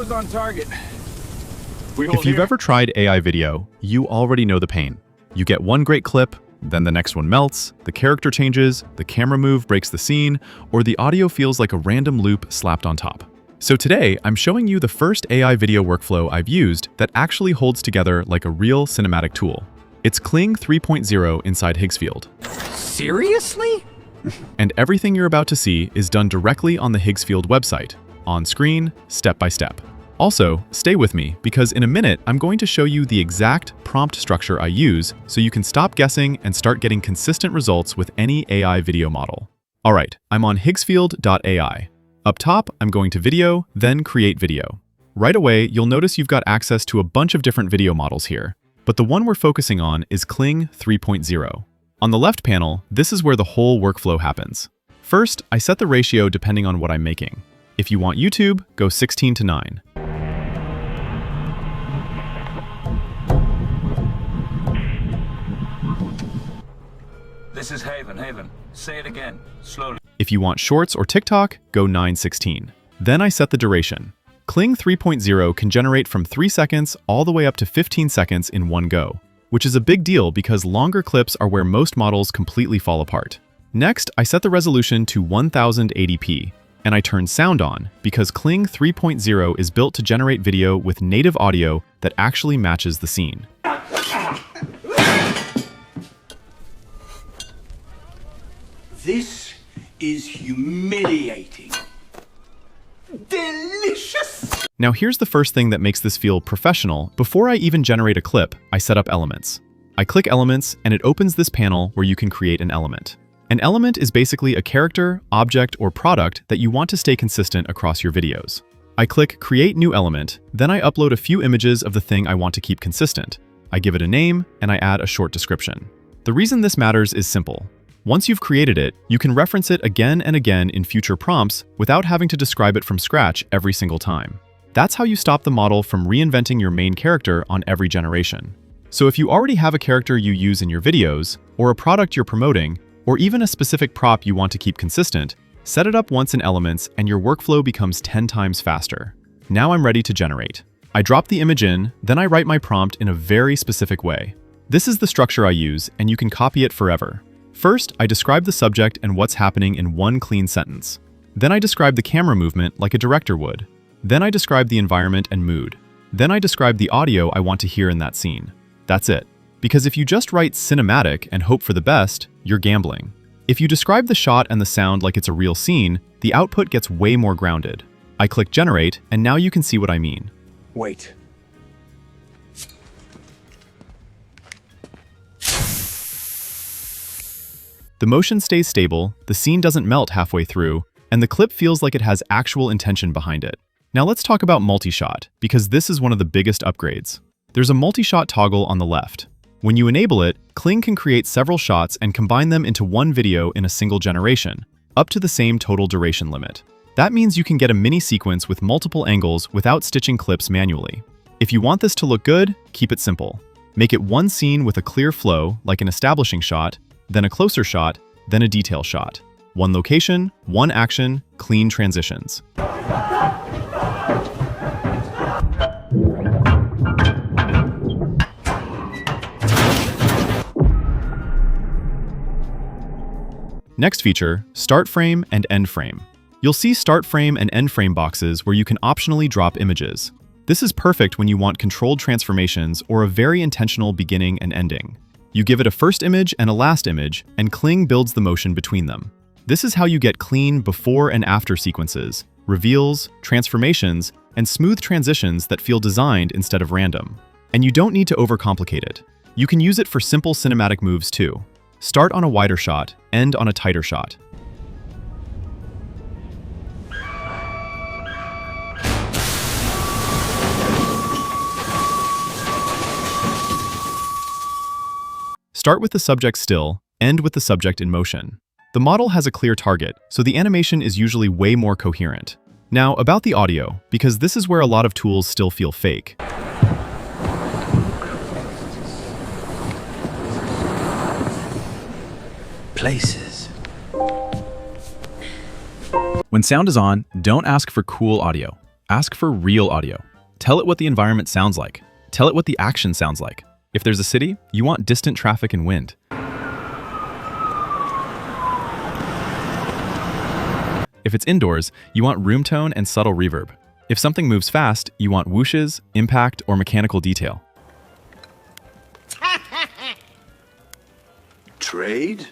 was on target. If you've ever tried AI video, you already know the pain. You get one great clip, then the next one melts, the character changes, the camera move breaks the scene, or the audio feels like a random loop slapped on top. So today, I'm showing you the first AI video workflow I've used that actually holds together like a real cinematic tool. It's Kling 3.0 inside Higgsfield. Seriously? And everything you're about to see is done directly on the Higgsfield website, on screen, step by step. Also, stay with me because in a minute, I'm going to show you the exact prompt structure I use so you can stop guessing and start getting consistent results with any AI video model. All right, I'm on Higgsfield.ai. Up top, I'm going to Video, then Create Video. Right away, you'll notice you've got access to a bunch of different video models here, but the one we're focusing on is Kling 3.0. On the left panel, this is where the whole workflow happens. First, I set the ratio depending on what I'm making. If you want YouTube, go 16:9. This is Haven. Say it again, slowly. If you want Shorts or TikTok, go 9:16. Then I set the duration. Kling 3.0 can generate from 3 seconds all the way up to 15 seconds in one go, which is a big deal because longer clips are where most models completely fall apart. Next, I set the resolution to 1080p, and I turn sound on because Kling 3.0 is built to generate video with native audio that actually matches the scene. This is humiliating. Delicious! Now here's the first thing that makes this feel professional. Before I even generate a clip, I set up elements. I click elements and it opens this panel where you can create an element. An element is basically a character, object, or product that you want to stay consistent across your videos. I click create new element, then I upload a few images of the thing I want to keep consistent. I give it a name and I add a short description. The reason this matters is simple. Once you've created it, you can reference it again and again in future prompts without having to describe it from scratch every single time. That's how you stop the model from reinventing your main character on every generation. So if you already have a character you use in your videos, or a product you're promoting, or even a specific prop you want to keep consistent, set it up once in Elements and your workflow becomes 10 times faster. Now I'm ready to generate. I drop the image in, then I write my prompt in a very specific way. This is the structure I use, and you can copy it forever. First, I describe the subject and what's happening in one clean sentence. Then I describe the camera movement like a director would. Then I describe the environment and mood. Then I describe the audio I want to hear in that scene. That's it. Because if you just write cinematic and hope for the best, you're gambling. If you describe the shot and the sound like it's a real scene, the output gets way more grounded. I click generate, and now you can see what I mean. Wait. The motion stays stable, the scene doesn't melt halfway through, and the clip feels like it has actual intention behind it. Now let's talk about multi-shot, because this is one of the biggest upgrades. There's a multi-shot toggle on the left. When you enable it, Kling can create several shots and combine them into one video in a single generation, up to the same total duration limit. That means you can get a mini sequence with multiple angles without stitching clips manually. If you want this to look good, keep it simple. Make it one scene with a clear flow, like an establishing shot, then a closer shot, then a detail shot. One location, one action, clean transitions. Next feature, start frame and end frame. You'll see start frame and end frame boxes where you can optionally drop images. This is perfect when you want controlled transformations or a very intentional beginning and ending. You give it a first image and a last image, and Kling builds the motion between them. This is how you get clean before and after sequences, reveals, transformations, and smooth transitions that feel designed instead of random. And you don't need to overcomplicate it. You can use it for simple cinematic moves too. Start on a wider shot, end on a tighter shot. Start with the subject still, end with the subject in motion. The model has a clear target, so the animation is usually way more coherent. Now, about the audio, because this is where a lot of tools still feel fake. Places. When sound is on, don't ask for cool audio. Ask for real audio. Tell it what the environment sounds like. Tell it what the action sounds like. If there's a city, you want distant traffic and wind. If it's indoors, you want room tone and subtle reverb. If something moves fast, you want whooshes, impact, or mechanical detail. Trade?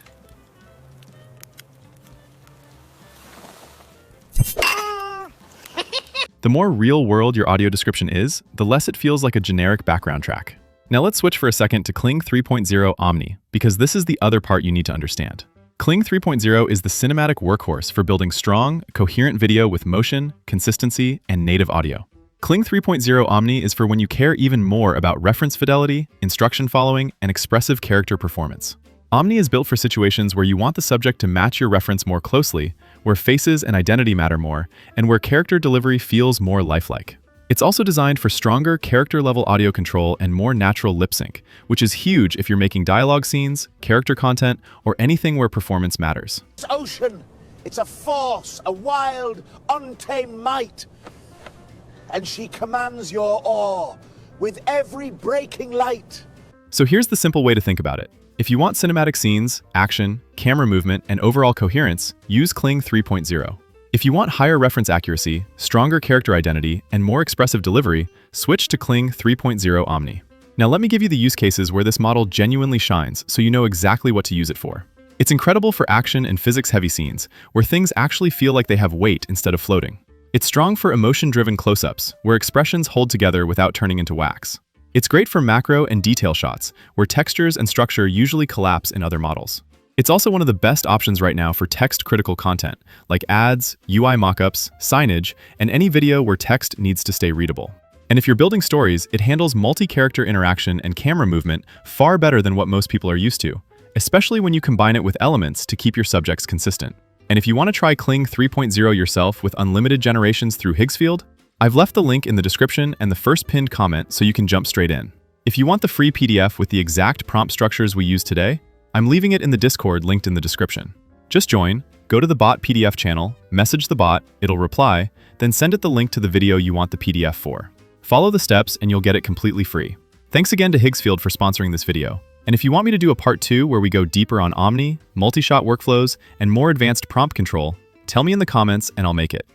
The more real-world your audio description is, the less it feels like a generic background track. Now let's switch for a second to Kling 3.0 Omni, because this is the other part you need to understand. Kling 3.0 is the cinematic workhorse for building strong, coherent video with motion, consistency, and native audio. Kling 3.0 Omni is for when you care even more about reference fidelity, instruction following, and expressive character performance. Omni is built for situations where you want the subject to match your reference more closely, where faces and identity matter more, and where character delivery feels more lifelike. It's also designed for stronger character-level audio control and more natural lip sync, which is huge if you're making dialogue scenes, character content, or anything where performance matters. It's ocean. It's a force, a wild, untamed might. And she commands your awe with every breaking light. So here's the simple way to think about it. If you want cinematic scenes, action, camera movement, and overall coherence, use Kling 3.0. If you want higher reference accuracy, stronger character identity, and more expressive delivery, switch to Kling 3.0 Omni. Now let me give you the use cases where this model genuinely shines so you know exactly what to use it for. It's incredible for action and physics-heavy scenes, where things actually feel like they have weight instead of floating. It's strong for emotion-driven close-ups, where expressions hold together without turning into wax. It's great for macro and detail shots, where textures and structure usually collapse in other models. It's also one of the best options right now for text-critical content, like ads, UI mockups, signage, and any video where text needs to stay readable. And if you're building stories, it handles multi-character interaction and camera movement far better than what most people are used to, especially when you combine it with elements to keep your subjects consistent. And if you want to try Kling 3.0 yourself with unlimited generations through Higgsfield, I've left the link in the description and the first pinned comment so you can jump straight in. If you want the free PDF with the exact prompt structures we use today, I'm leaving it in the Discord linked in the description. Just join, go to the bot PDF channel, message the bot, it'll reply, then send it the link to the video you want the PDF for. Follow the steps and you'll get it completely free. Thanks again to Higgsfield for sponsoring this video. And if you want me to do a part 2 where we go deeper on Omni, multi-shot workflows, and more advanced prompt control, tell me in the comments and I'll make it.